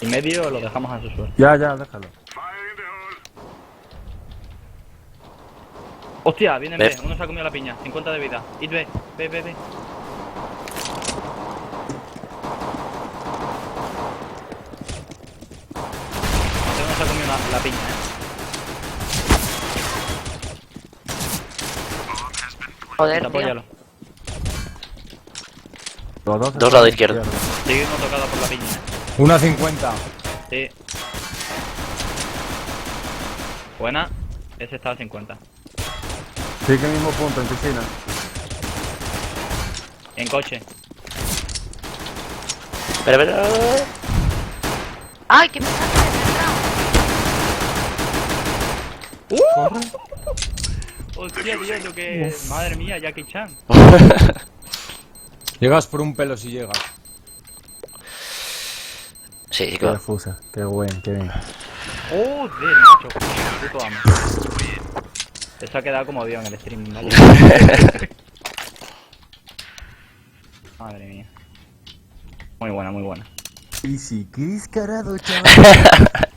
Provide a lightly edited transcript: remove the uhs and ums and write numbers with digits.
Y medio lo dejamos a su suerte. Ya, déjalo. Hostia, viene B. Uno se ha comido la piña. 50 de vida. Id B. B. Uno se ha comido la piña, Joder, Apóyalo. Los Dos lado izquierdo. Sigue uno tocado por la piña, 1.50. Sí. Buena. Ese está a 50. Sí, que mismo punto, en piscina. En coche. Espera. ¡Ay, que me saca de Corre. Hostia, tío, lo que... Madre mía, Jackie Chan. Llegas por un pelo si llegas. Sí, Qué claro. defusa, qué bien. Joder, macho. Puto amo. Eso ha quedado como Dios en el stream, ¿vale? Madre mía. Muy buena. Easy, qué descarado, chaval.